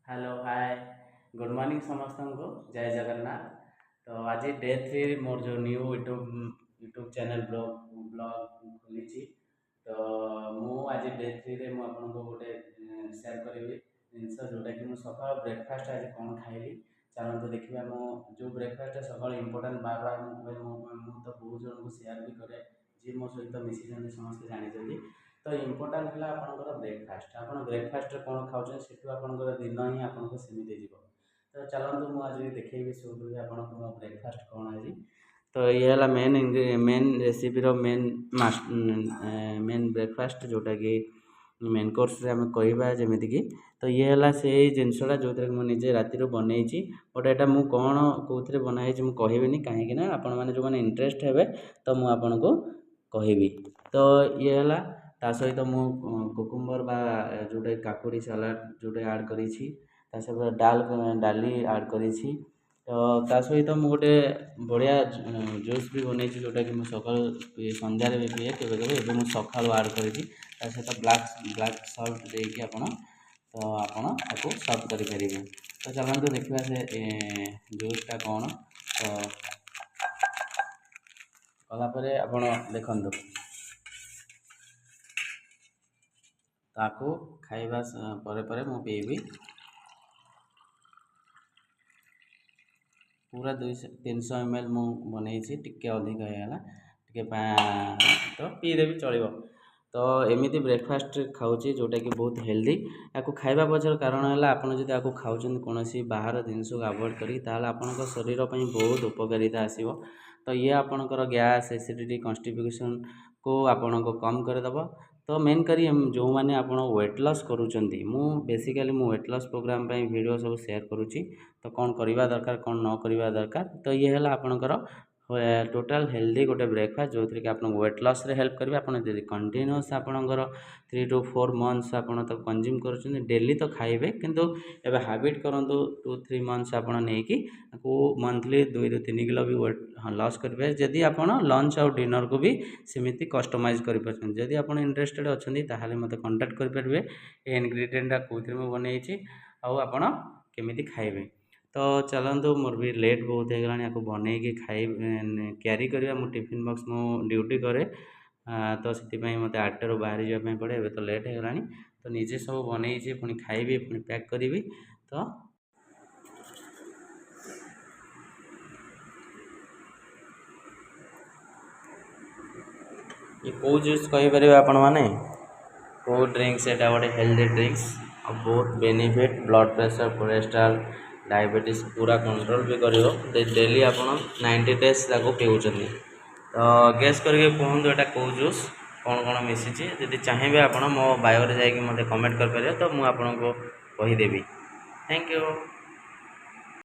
Hello hi good morning समस्त को जय जगन्नाथ। तो आज डे 3 मोर जो new YouTube channel blog blog खोली। तो मु आज डे 3 रे मु आपको गोटे शेयर करी जिनस जोटा कि सकाल ब्रेकफास्ट आज कौन खाइली चलते देखा। मो जो ब्रेकफास्ट सकाल इंपोर्टाट बार बार मुझे तो बहुत जन को शेयर भी करे जी मो सहित मिसी समस्त जानते। तो इम्पोर्टाट है आपंकर ब्रेकफास्ट आप ब्रेकफास्ट कौन खाऊँ से आपंकर दिन ही आपको सेमती जीव। तो चलते मुझे देखी शो करी आपको मो ब्रेकफास्ट कौन आज। तो ये है main recipe main main breakfast जोटा कि मेन कोर्स रे आम कहवा जमीक कि। तो ये है से जिनसा जो मुझे राति बनई बट यहाँ मुझे कौन कौन बनाई मुझे कहबी कहीं आपण मैंने जो मैंने इंटरेस्ट हे तो मुझे कहबी। तो ये है ता सहित मु कुकुम्बर बा जोटे काकुड़ी सलाड जोटे ऐड करी सहित डाली ऐड करी। तो ता सहित मु गोटे बढ़िया जूस भी बनई जोटा कि सकाल संध्यारे भी पिए केवे केवे मुझे सका ऐड करी सहित ब्लैक सल्ट देकी आप तो आपको सर्व करें। तो चलते देखा से जूसटा कौन। तो कलापर आप देखु ताकू खाइबा परे मु पीबी पूरा 200-300 ml मु बनई टिके अधिक होगा टे तो पीदेवी चलो। तो एमती ब्रेकफास्ट खाऊँ जोटा कि बहुत हेल्दी या खाइबा पछर कारण है आपड़ जब आपको खाऊँ कौन बाहर जिनस को अवॉइड कर शरीर पर बहुत उपकारिता आसो। तो ये आपणकर गैस एसिडिटी कन्स्टिपेशन को आपण को कम करदेव। तो मेन करी जो मैंने आप वेट लॉस करूँच मु बेसिकली मु वेट लॉस प्रोग्राम वीडियो सब शेयर करुँची। तो कौन करवा दरकार कौन न करवा दरकार। तो ये है आपणकर टोटाल हेल्दी गोटे ब्रेकफास्ट जो थी कि आप वेट लॉस रे हेल्प करेंगे। आप कंटिन्यूअस आपणकर 3 to 4 months आप कंज्यूम कर डेली तो खाइबे किंतु एबे हैबिट करूँ 2-3 months आप मंथली 2 to 3 किलो भी वेट लॉस करेंगे जदि आप लंच और डिनर को भी सेमती कस्टमाइज करें। जदि आप इंटरेस्टेड अच्छा ताहले मते कांटेक्ट करेंगे। ये इनग्रेडिएंट कौन मुझे बनई आपड़ केमी खाइबे। तो चलतु मोर भी लेट बहुत हो गला आपको बनईकी खाई क्यारी करवा मो टिफिन बॉक्स मो ड्यूटी करे। तो से मत 8 बाहर जावाई पड़े एवं तो लेट हो गला तो निजे सब बनई पुणी खाइबी पुणी पैक करी। तो ये कौ जूस कहीपर आपण मैंने कौ ड्रिंक्स एटा गोटे हेल्दी ड्रिंक्स और बहुत benefit blood pressure cholesterol diabetes पूरा कंट्रोल भी कर डेली आप 90 days पीऊँच। तो गेस करके कहूँ यहाँ कौ जूस कौन कौन मिसी जदि चाहिए आप मो बायोरे जाकि मत कमेंट करेंगे तो मुझे आपको कहीदेवी। Thank you.